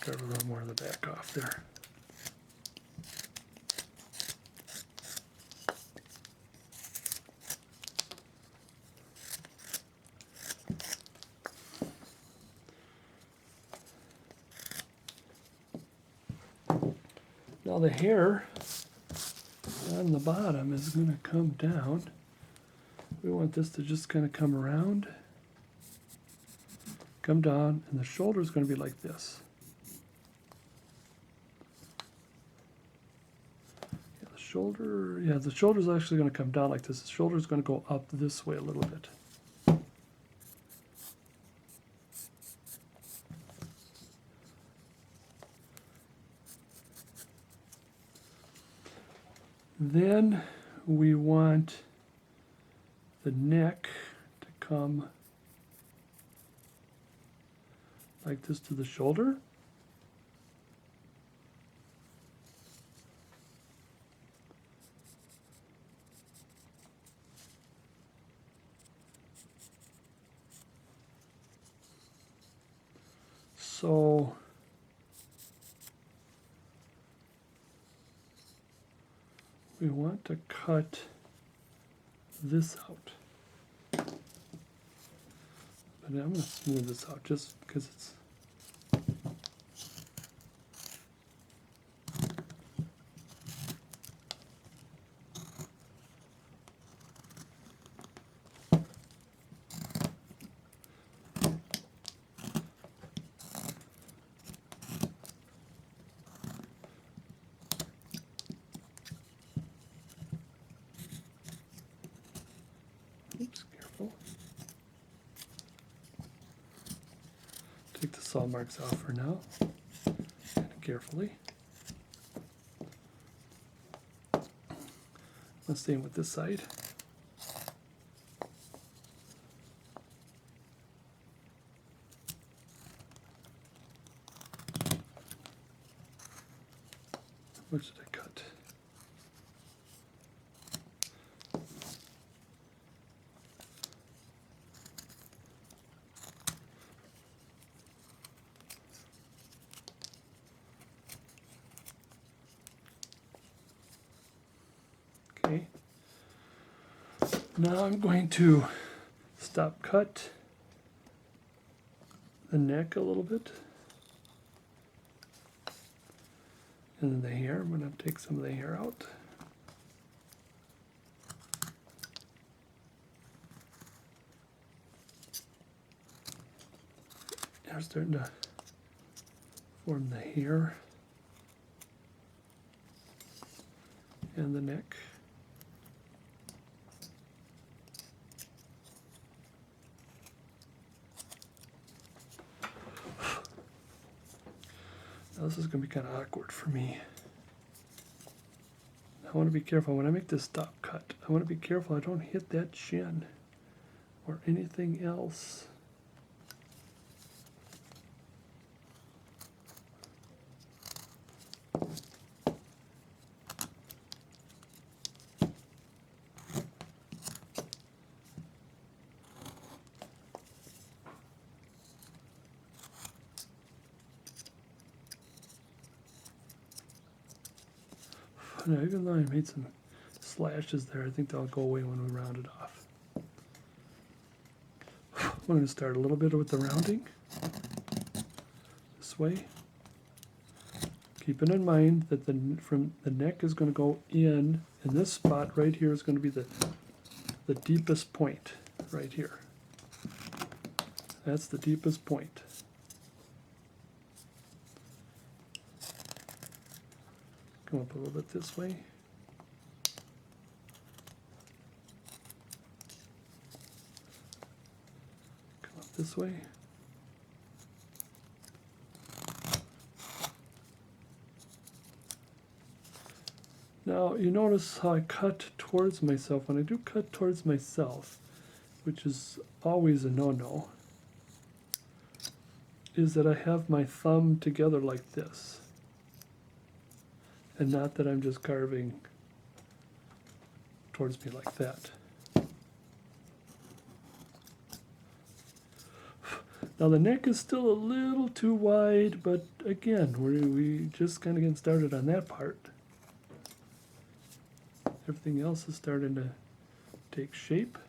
carve a little more of the back off there. Now the hair on the bottom is going to come down. We want this to just kind of come around, come down, and the shoulder is going to be like this. Yeah, the shoulder is actually going to come down like this. The shoulder is going to go up this way a little bit. Then we want the neck to come like this to the shoulder. So we want to cut this out. But I'm going to smooth this out just because it's oops, careful. Take the saw marks off for now, kind of carefully. Let's stay with this side. Where did I cut? Okay. Now I'm going to stop cut the neck a little bit. And then the hair, I'm going to take some of the hair out. Now starting to form the hair and the neck. Now this is going to be kind of awkward for me. I want to be careful when I make this stop cut. I want to be careful I don't hit that chin or anything else. Now, even though I made some slashes there, I think they'll go away when we round it off. I'm going to start a little bit with the rounding this way, keeping in mind that the neck is going to go in, and this spot right here is going to be the deepest point right here. That's the deepest point. Come up a little bit this way. Come up this way. Now you notice how I cut towards myself. When I do cut towards myself, which is always a no-no, is that I have my thumb together like this. And not that I'm just carving towards me like that. Now the neck is still a little too wide, but again, we just kind of getting started on that part. Everything else is starting to take shape.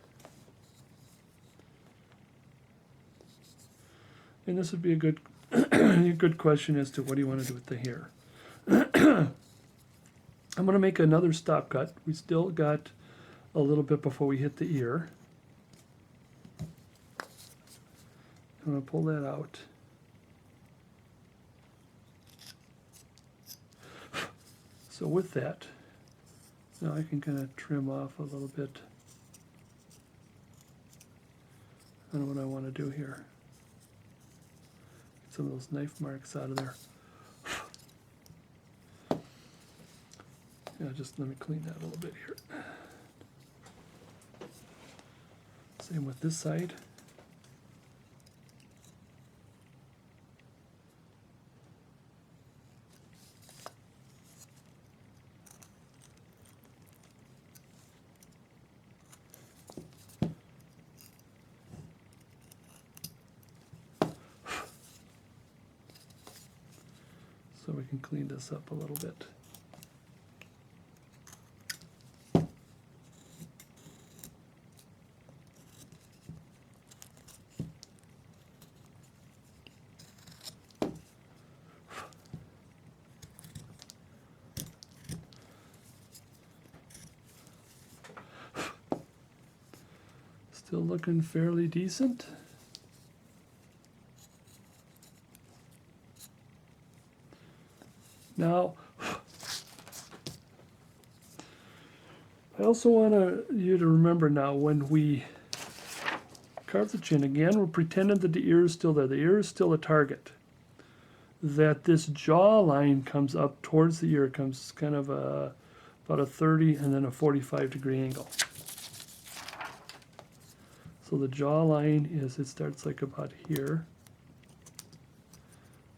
And this would be a good, a good question as to what do you want to do with the hair. I'm going to make another stop cut. We still got a little bit before we hit the ear. I'm going to pull that out. So with that, now I can kind of trim off a little bit on what I want to do here. Get some of those knife marks out of there. Yeah, just let me clean that a little bit here. Same with this side. So we can clean this up a little bit. Still looking fairly decent. Now, I also want you to remember now when we carve the chin, again, we're pretending that the ear is still there. The ear is still a target. That this jaw line comes up towards the ear. It comes kind of about a 30 and then a 45-degree angle. So the jaw line is, it starts like about here,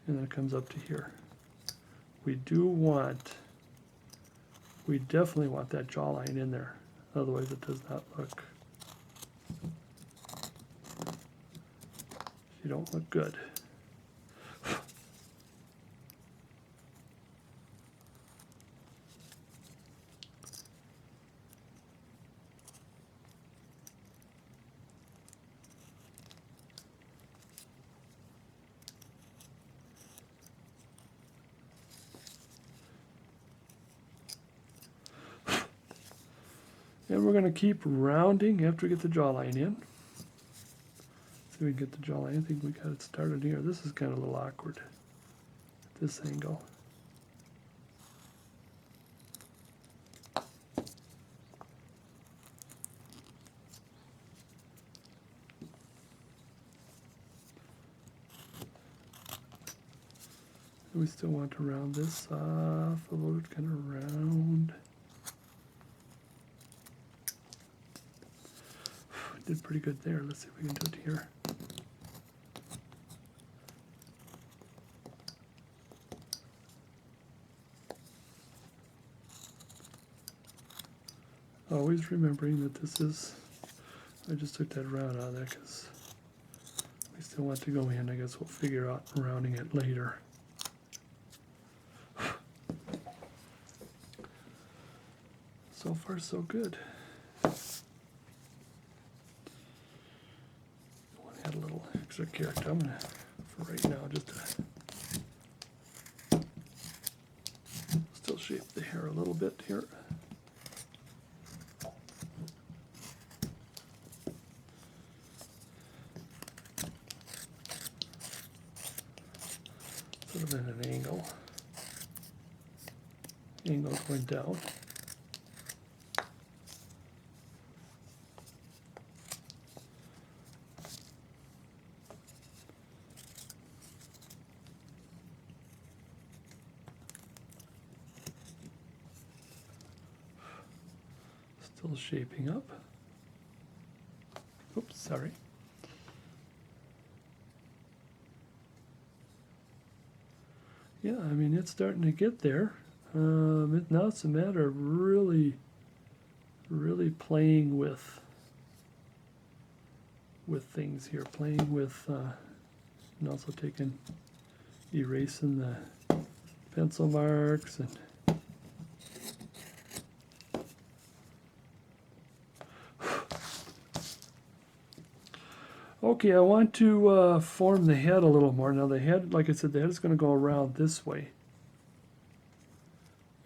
and then it comes up to here. We definitely want that jawline in there. Otherwise it does not look, you don't look good. And we're going to keep rounding after we get the jawline in. See if we can get the jawline. I think we got it started here. This is kind of a little awkward at this angle. And we still want to round this off a little bit, kind of round. Did pretty good there. Let's see if we can do it here. Always remembering that this is, I just took that round out of there because we still want to go in. I guess we'll figure out rounding it later. So far, so good. Add a little extra character. I'm gonna, for right now, just to still shape the hair a little bit here. Sort of in an angle. Angle going down. Still shaping up. Oops, sorry. Yeah, I mean, it's starting to get there. Now it's a matter of really playing with things here, playing with And also erasing the pencil marks and okay, I want to form the head a little more. Now the head, like I said, the head is going to go around this way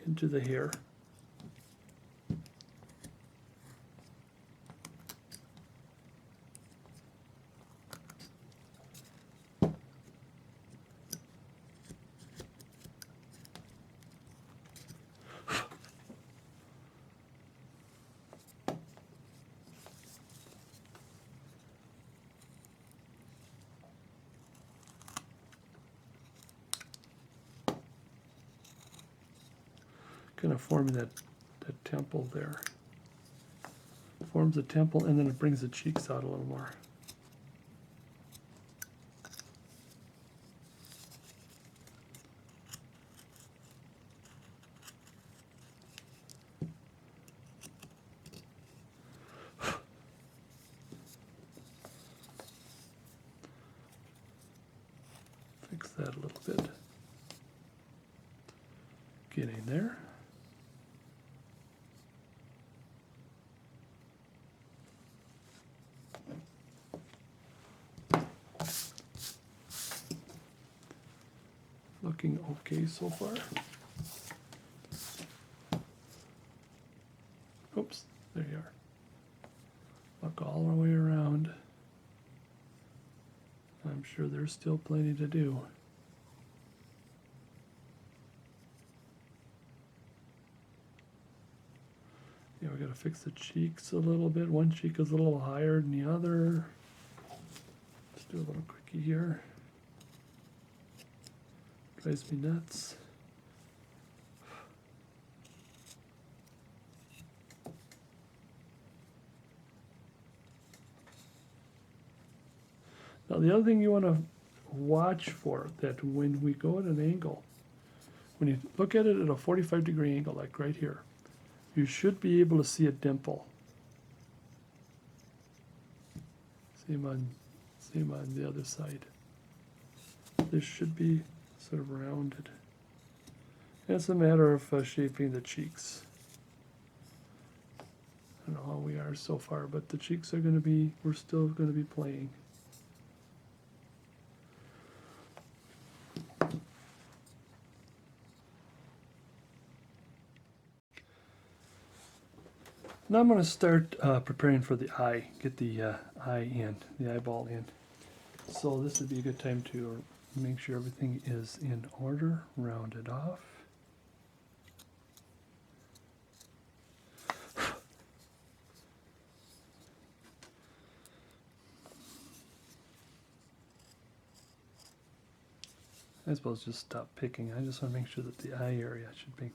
into the hair. Kind of forming that temple there. Forms the temple, and then it brings the cheeks out a little more. Fix that a little bit. Getting there. Looking okay so far. Oops, there you are. Look all the way around. I'm sure there's still plenty to do. Yeah, we gotta fix the cheeks a little bit. One cheek is a little higher than the other. Let's do a little quickie here. Drives me nuts. Now the other thing you want to watch for, that when we go at an angle, when you look at it at a 45-degree angle, like right here, you should be able to see a dimple. Same on the other side. This should be sort of rounded. And it's a matter of shaping the cheeks. I don't know how we are so far, but the cheeks are going to be, we're still going to be playing. Now I'm going to start preparing for the eye, get the eye in, the eyeball in. So this would be a good time to make sure everything is in order, round it off. I suppose just stop picking. I just want to make sure that the eye area should be,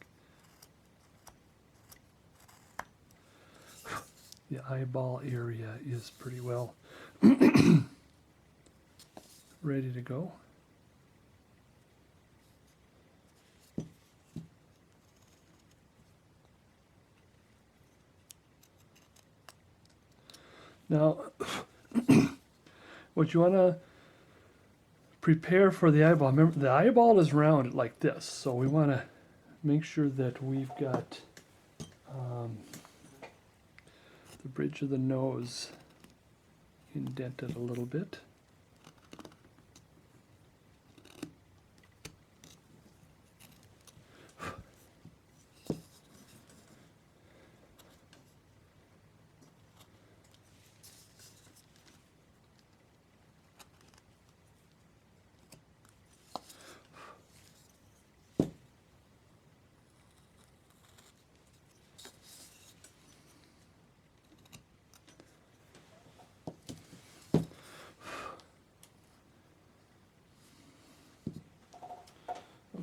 the eyeball area is pretty well ready to go. Now, what you want to prepare for the eyeball, remember the eyeball is rounded like this, so we want to make sure that we've got the bridge of the nose indented a little bit.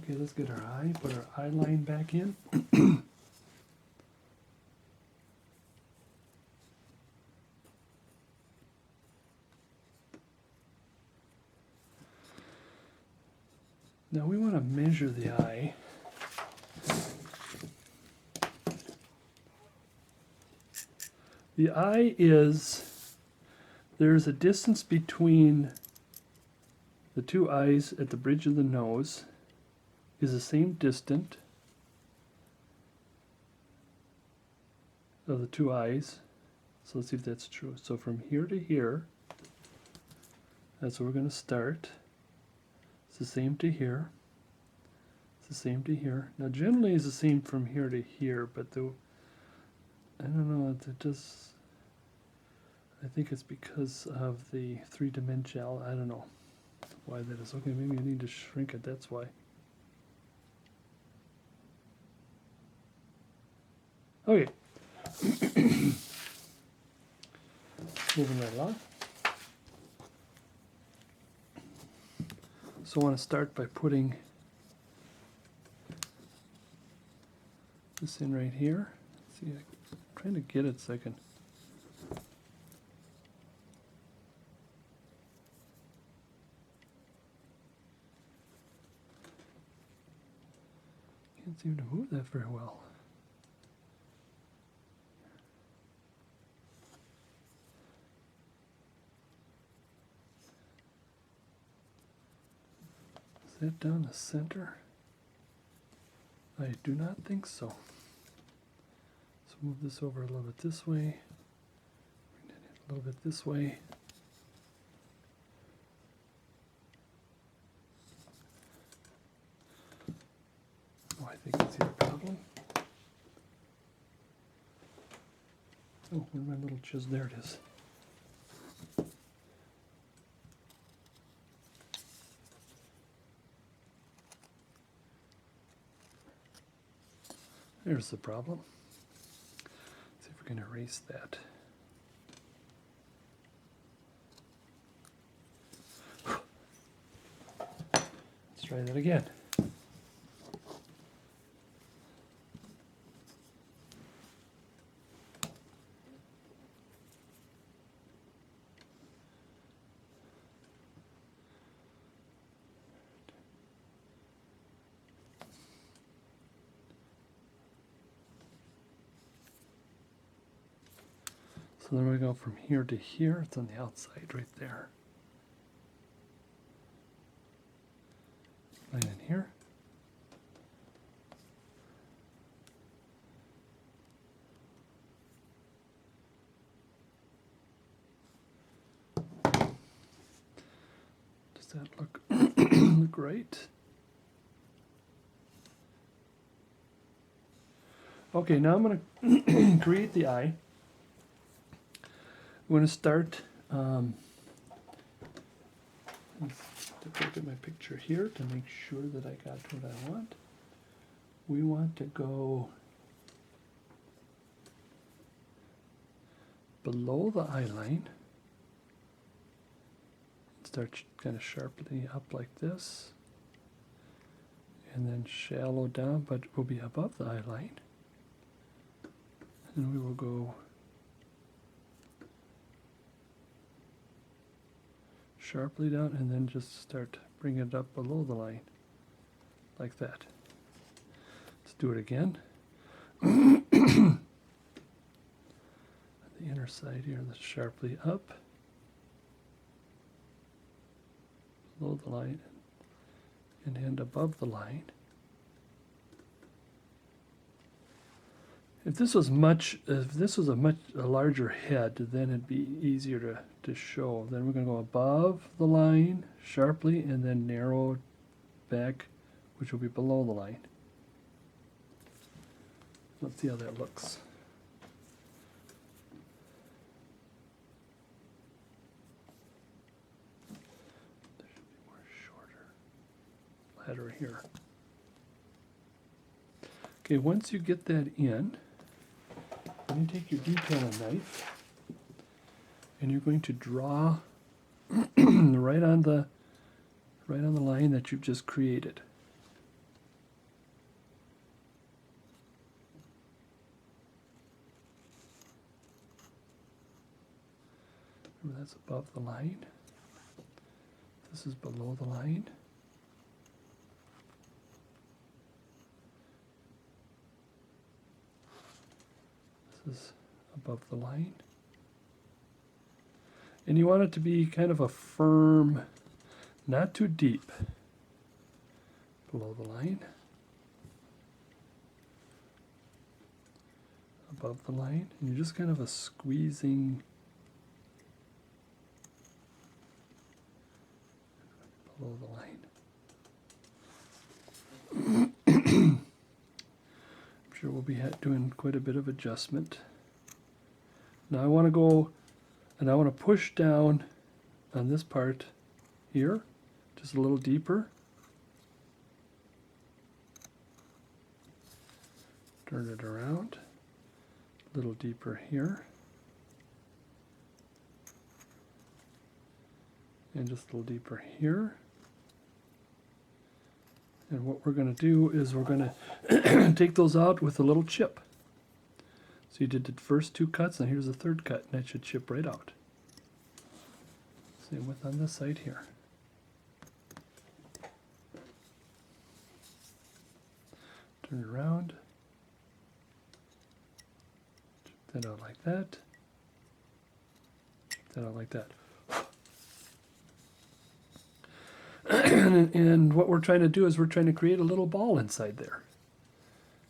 Okay, let's get our eye, put our eye line back in. Now we want to measure the eye. The eye is, there's a distance between the two eyes at the bridge of the nose is the same distance of the two eyes. So let's see if that's true. So from here to here, that's where we're going to start. It's the same to here. It's the same to here. Now generally it's the same from here to here, but I don't know, it does, I think it's because of the three-dimensional, I don't know why that is. Okay, maybe I need to shrink it, that's why. Okay. Moving right along. So I want to start by putting this in right here. Let's see, I'm trying to get it so I can. Can't seem to move that very well. Is that down the center? I do not think so. Let's move this over a little bit this way, a little bit this way. Oh, I think I see the problem. Oh, where's my little chisel? There it is. There's the problem. Let's see if we can erase that. Let's try that again. So then we go from here to here. It's on the outside right there. Line in here. Does that look look right? Okay, now I'm going to create the eye. I'm going to start, let's take a look at my picture here to make sure that I got what I want. We want to go below the eye line. Start kind of sharply up like this. And then shallow down, but we'll be above the eye line. And we will go sharply down and then just start bringing it up below the line like that. Let's do it again. The inner side here, let's sharply up below the line and end above the line. If this was a larger head, then it'd be easier to show. Then we're going to go above the line sharply and then narrow back, which will be below the line. Let's see how that looks. There should be more shorter ladder here. Okay, once you get that in, then you take your detailing knife and you're going to draw right on the line that you've just created. Remember, that's above the line. This is below the line. This is above the line. And you want it to be kind of a firm, not too deep below the line, above the line, and you're just kind of squeezing below the line. I'm sure we'll be doing quite a bit of adjustment. Now I want to go and I want to push down on this part here, just a little deeper. Turn it around, a little deeper here. And just a little deeper here. And what we're going to do is we're going to take those out with a little chip. So you did the first two cuts, and here's the third cut, and that should chip right out. Same with on this side here. Turn it around. Chip that out like that. Chip that out like that. And what we're trying to do is we're trying to create a little ball inside there.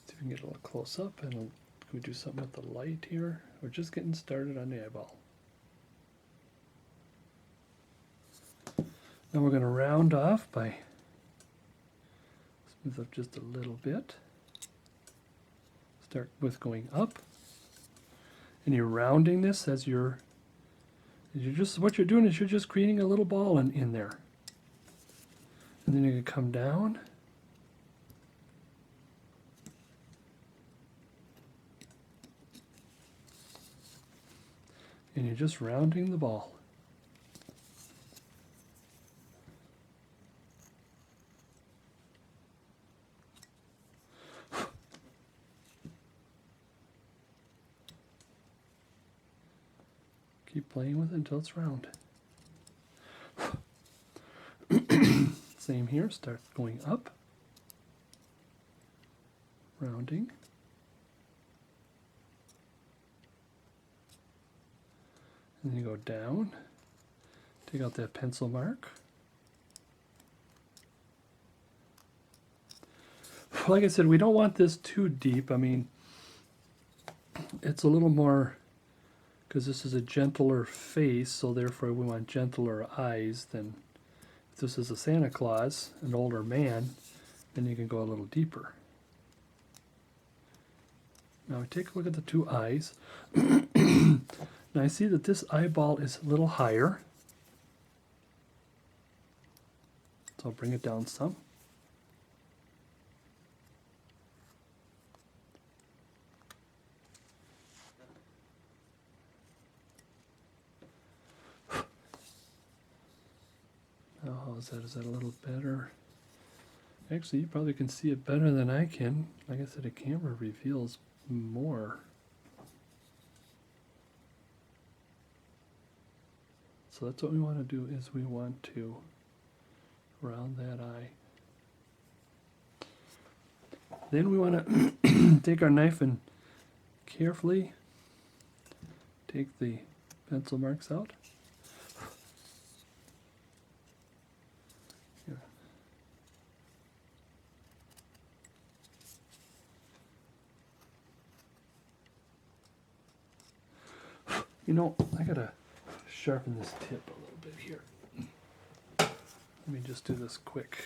See if we can get a little close up, and can we do something with the light here? We're just getting started on the eyeball. Now we're going to round off by smooth up just a little bit. Start with going up, and you're rounding this as you're just, what you're doing is you're just creating a little ball in there. And then you're going to come down. And you're just rounding the ball. Keep playing with it until it's round. Same here, start going up, rounding, and then you go down, take out that pencil mark. Like I said, we don't want this too deep. I mean, it's a little more, because this is a gentler face, so therefore we want gentler eyes than if this is a Santa Claus, an older man, then you can go a little deeper. Now we take a look at the two eyes. Now I see that this eyeball is a little higher. So I'll bring it down some. Now how is that? Is that a little better? Actually, you probably can see it better than I can. Like I said, the camera reveals more. So that's what we want to do, is we want to round that eye. Then we want to take our knife and carefully take the pencil marks out. Here. You know, I gotta sharpen this tip a little bit here. Let me just do this quick.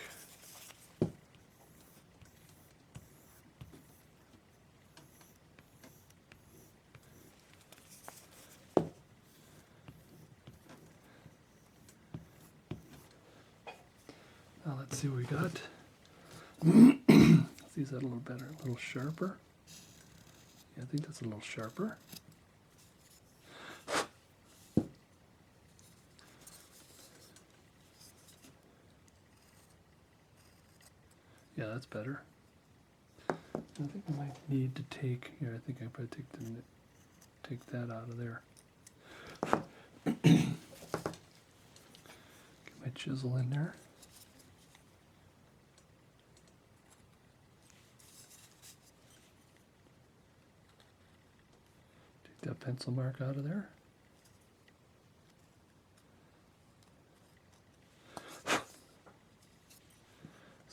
Now let's see what we got. Let's see, is that a little better, a little sharper? Yeah, I think that's a little sharper. Yeah, that's better. I think I might need to take here. I think I probably take that out of there. Get my chisel in there. Take that pencil mark out of there.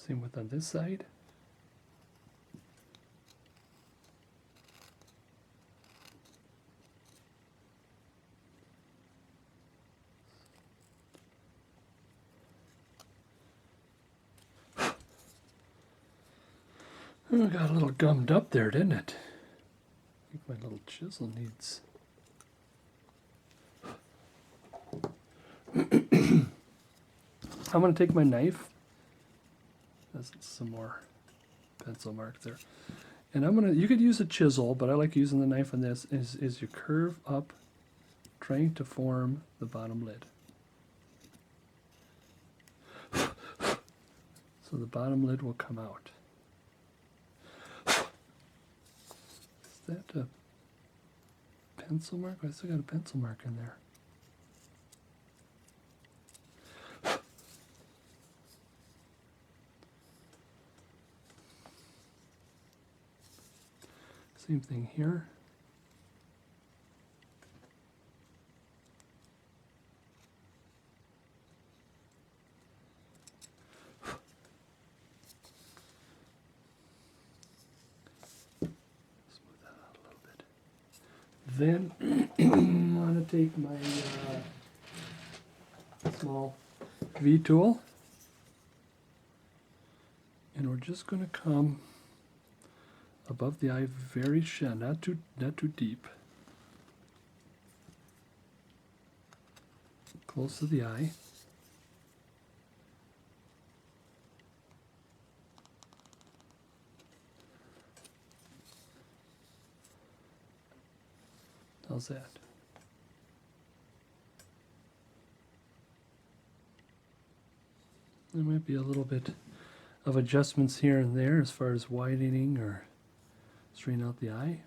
Same with on this side. Oh, it got a little gummed up there, didn't it? I think my little chisel needs... I'm going to take my knife. That's some more pencil mark there. And I'm going to, you could use a chisel, but I like using the knife on this, is you curve up, trying to form the bottom lid. So the bottom lid will come out. Is that a pencil mark? I still got a pencil mark in there. Same thing here. Smooth that out a little bit. Then I'm going to take my small V tool, and we're just going to come above the eye, very shallow, not too deep. Close to the eye. How's that? There might be a little bit of adjustments here and there as far as widening or straighten out the eye.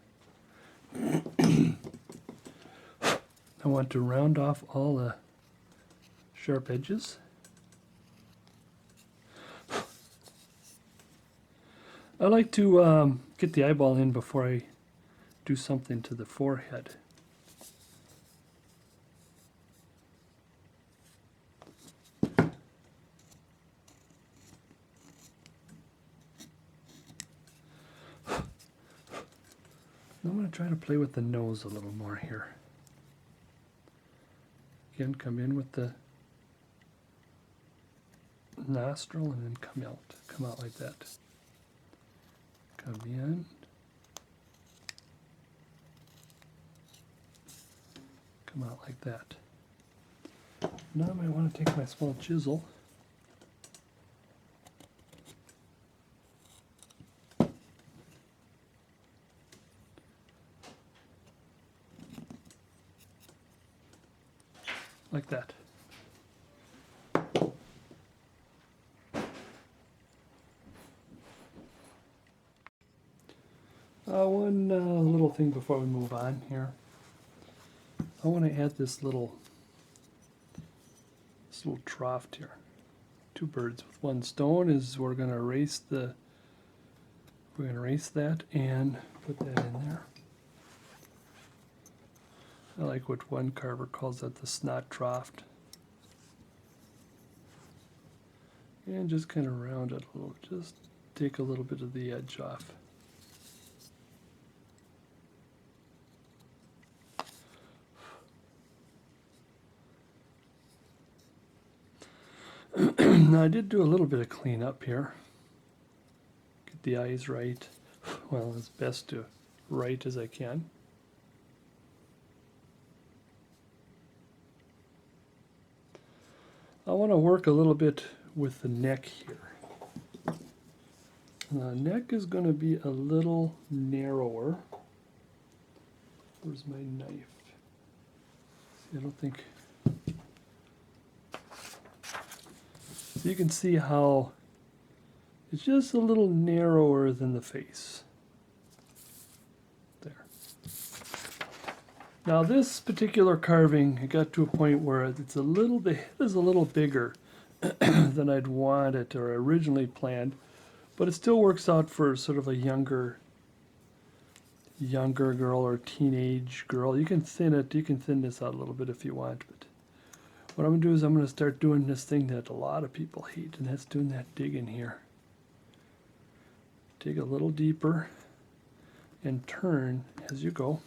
I want to round off all the sharp edges. I like to get the eyeball in before I do something to the forehead. I'm going to try to play with the nose a little more here. Again, come in with the nostril and then come out like that. Come in. Come out like that. Now I might want to take my small chisel. Like that. One little thing before we move on here. I want to add this little trough here. Two birds with one stone is we're going to erase that and put that in there. I like what one carver calls that the snot trough. And just kind of round it a little, just take a little bit of the edge off. Now I did do a little bit of cleanup here. Get the eyes right. Well, as best to right as I can. I want to work a little bit with the neck here. The neck is going to be a little narrower. Where's my knife? See, I don't think... So you can see how it's just a little narrower than the face. There. Now this particular carving, it got to a point where it's a little bit, it is a little bigger than I'd wanted or originally planned, but it still works out for sort of a younger girl or teenage girl. You can thin this out a little bit if you want, but what I'm going to do is I'm going to start doing this thing that a lot of people hate, and that's doing that digging here. dig a little deeper and turn as you go.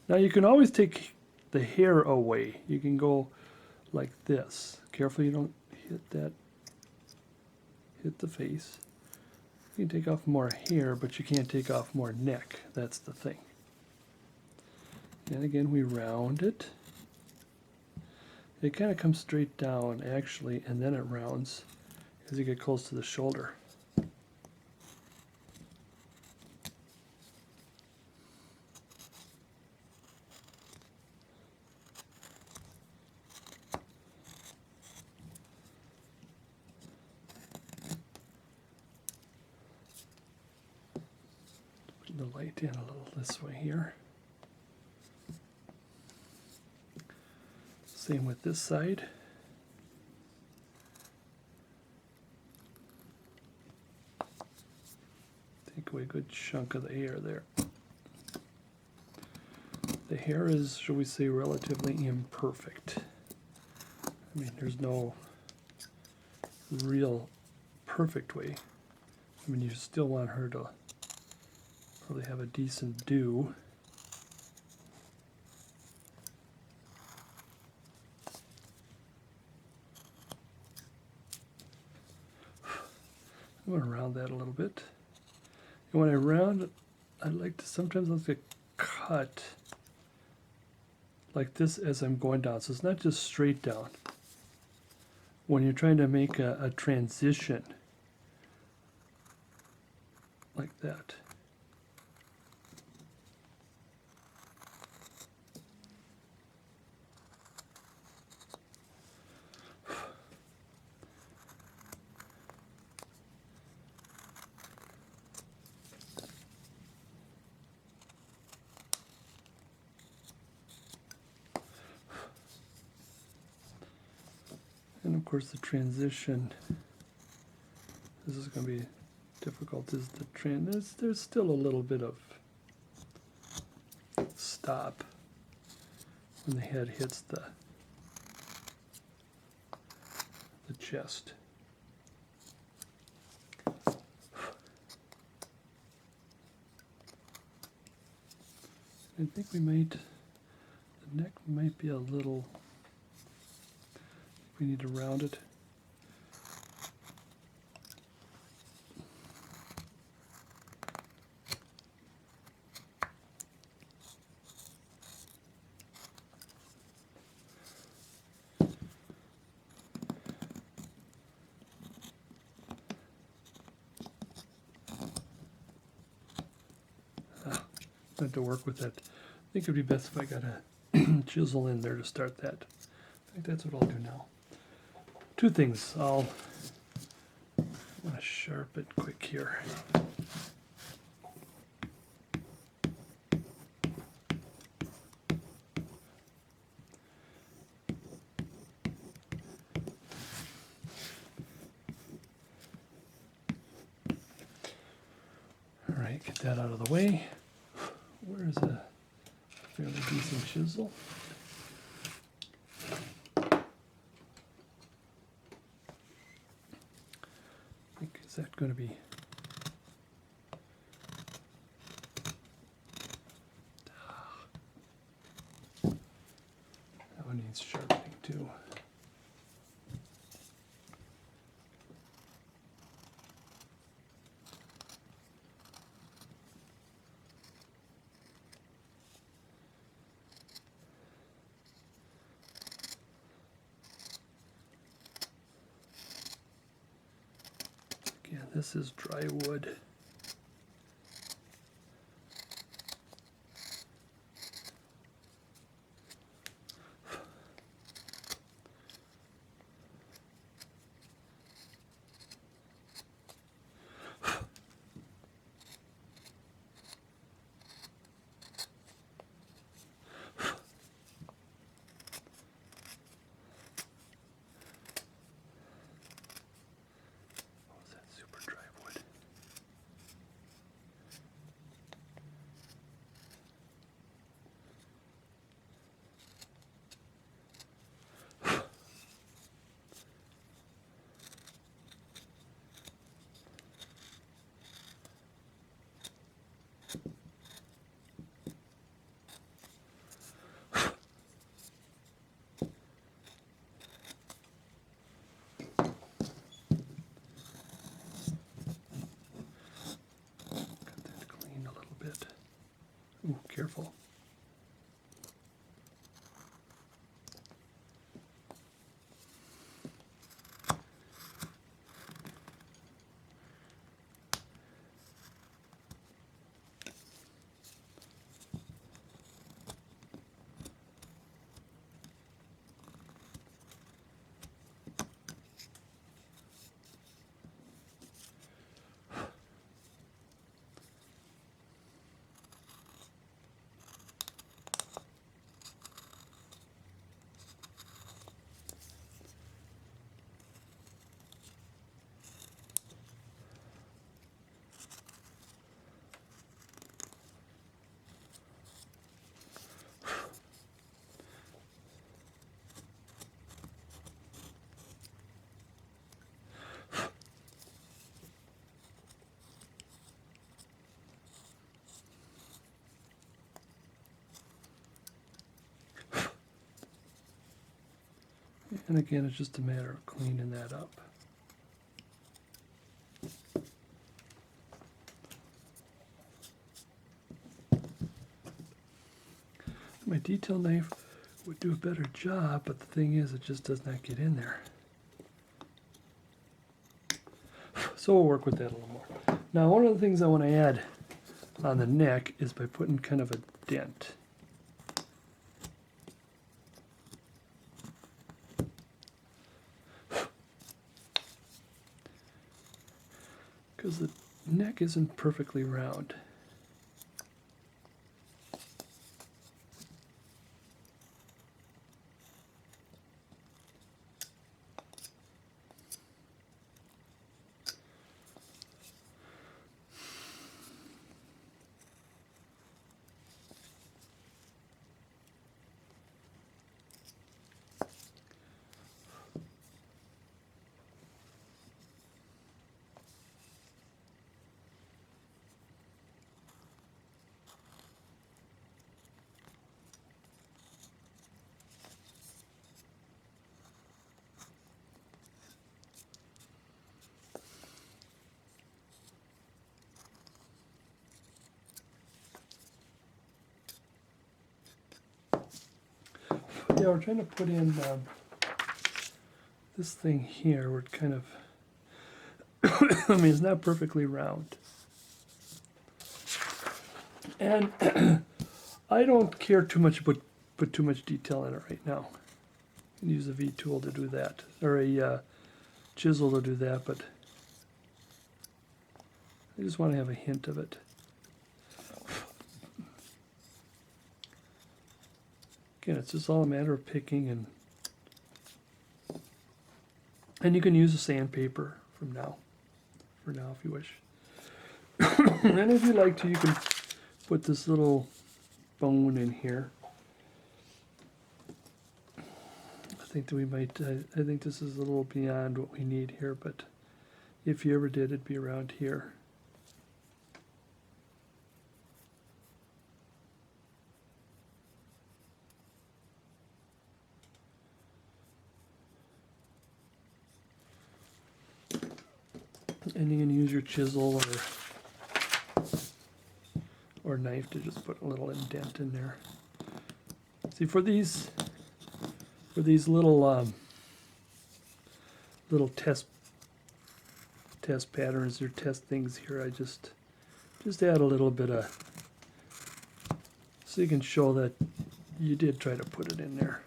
Now you can always take the hair away. You can go like this. Careful you don't hit the face. You can take off more hair, but you can't take off more neck. That's the thing. And again, we round it. It kind of comes straight down, actually, and then it rounds as you get close to the shoulder. Put the light in a little this way here. Same with this side. Take away a good chunk of the hair there. The hair is, shall we say, relatively imperfect. I mean, there's no real perfect way. I mean, you still want her to probably have a decent do. I'm going to round that a little bit. And when I round it, I like to sometimes cut like this as I'm going down. So it's not just straight down. When you're trying to make a transition like that. And of course the transition, this is going to be difficult, is the there's still a little bit of stop when the head hits the chest. I think the neck might be a little, we need to round it. I have to work with that. I think it would be best if I got a chisel in there to start that. I think that's what I'll do now. Two things. I want to sharpen it quick here. All right, get that out of the way. Where's a fairly decent chisel? I think, is that going to be? That one needs sharpening too. Again, this is dry wood. And again, it's just a matter of cleaning that up. My detail knife would do a better job, but the thing is, it just does not get in there. So we'll work with that a little more. Now, one of the things I want to add on the neck is by putting kind of a dent. Because the neck isn't perfectly round. Yeah, we're trying to put in this thing here. We're kind of, I mean, it's not perfectly round. And I don't care too much about put too much detail in it right now. You can use a V tool to do that, or a chisel to do that, but I just want to have a hint of it. Again, it's just all a matter of picking, and you can use a sandpaper for now if you wish. And if you like to, you can put this little bone in here. I think that we might, I think this is a little beyond what we need here, but if you ever did, it'd be around here. And you can use your chisel or knife to just put a little indent in there. See, for these little little test patterns or test things here, I just add a little bit of, so you can show that you did try to put it in there.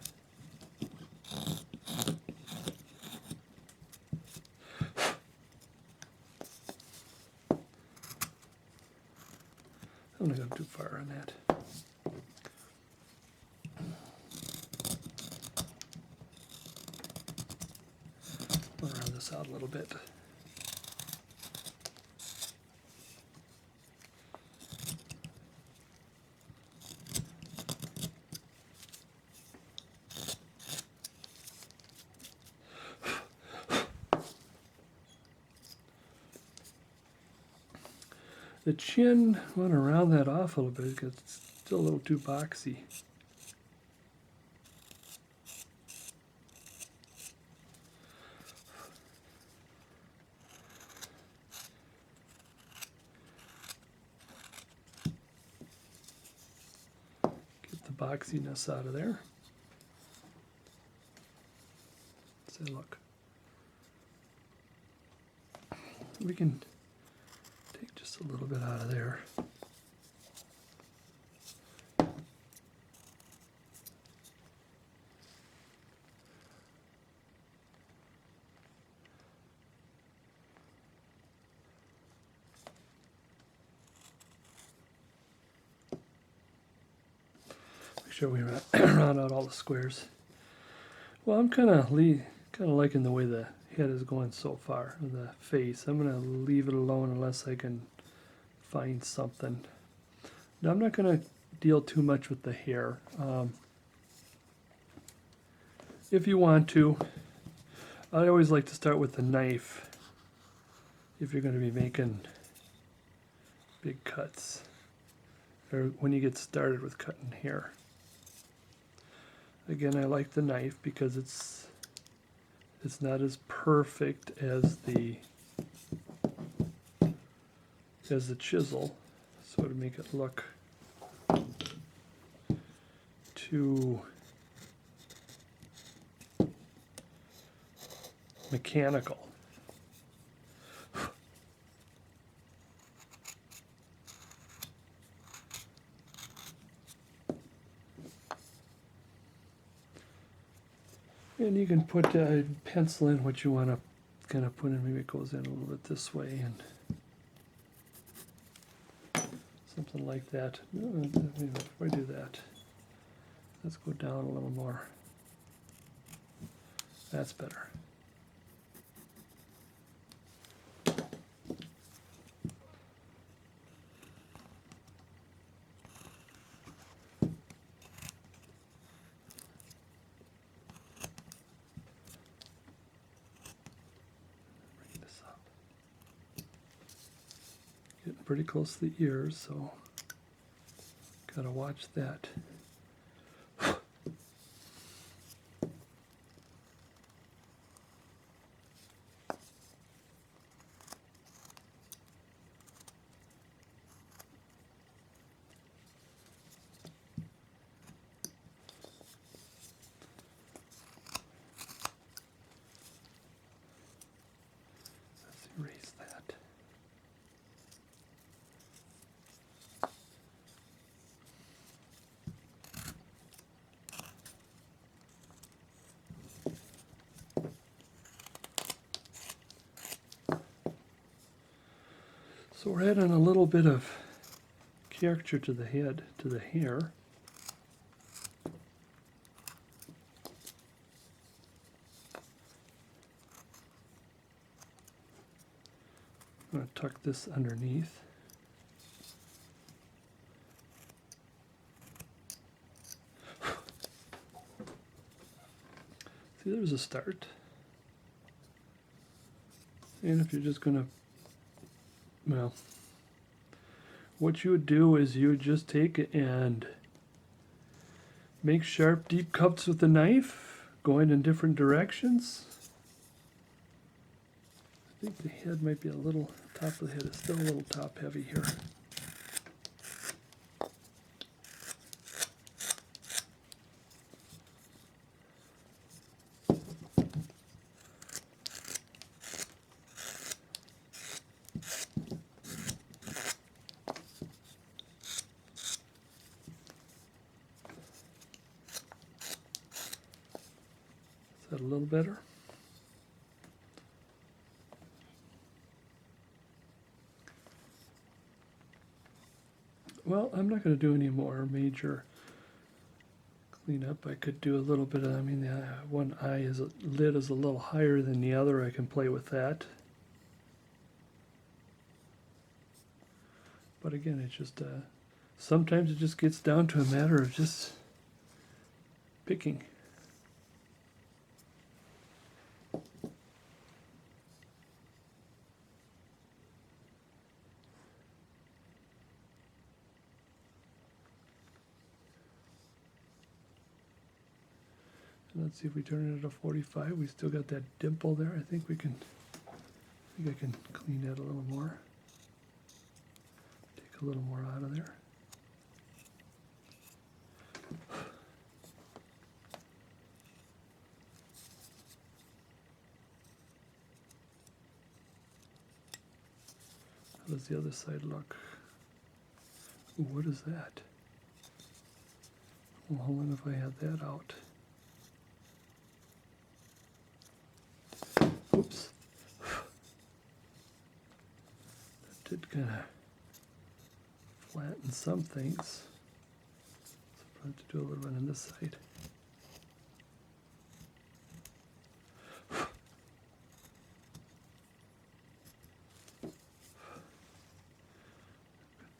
I'm not going too far on that. I'll round this out a little bit. The chin, I want to round that off a little bit because it's still a little too boxy. Get the boxiness out of there. Say, look. We can take just a little bit out of there. Make sure we round out all the squares. Well, I'm kind of liking the way the head is going so far, the face. I'm going to leave it alone unless I can find something. Now, I'm not going to deal too much with the hair. If you want to, I always like to start with the knife if you're going to be making big cuts, or when you get started with cutting hair. Again, I like the knife because it's It's not as perfect as the chisel, so to make it look too mechanical. And you can put pencil in what you want to kind of put in. Maybe it goes in a little bit this way and something like that. If I do that, let's go down a little more. That's better. Bring this up. Getting pretty close to the ears, so gotta watch that. Erase that. So we're adding a little bit of character to the head, to the hair. I'm going to tuck this underneath. See, there's a start. And if you're just going to, well, what you would do is you would just take it and make sharp, deep cuts with the knife, going in different directions. I think the head might be a little, top of the head is still a little top heavy here. Is that a little better? Well, I'm not going to do any more major cleanup. I could do a little bit of, I mean, one lid is a little higher than the other. I can play with that. But again, it's just, sometimes it just gets down to a matter of just picking. Let's see if we turn it at a 45. We still got that dimple there. I think I can clean that a little more. Take a little more out of there. How does the other side look? Ooh, what is that? Well, hold on if I had that out. Oops. That did kind of flatten some things. So I'll have to do a little bit on this side.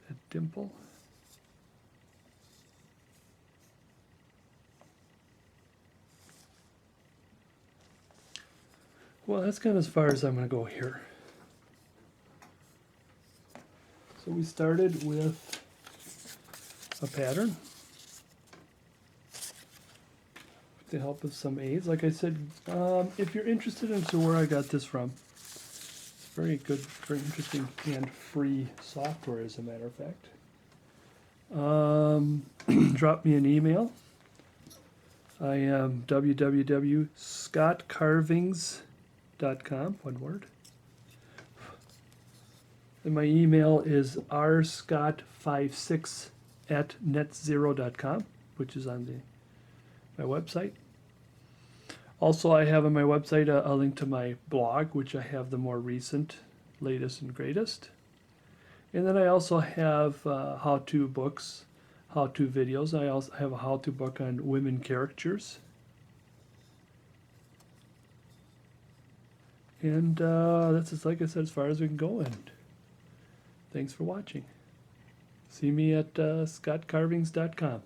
That dimple. Well, that's kind of as far as I'm going to go here. So we started with a pattern. to help with some aids. Like I said, if you're interested in where I got this from, it's very good, very interesting hand-free software, as a matter of fact. Drop me an email. I am www.scottcarvings.com, one word. And my email is rscott56@netzero.com, which is on my website. Also, I have on my website a link to my blog, which I have the more recent, latest, and greatest. And then I also have how-to books, how-to videos. I also have a how-to book on women caricatures. And that's just, like I said, as far as we can go. And thanks for watching. See me at scottcarvings.com.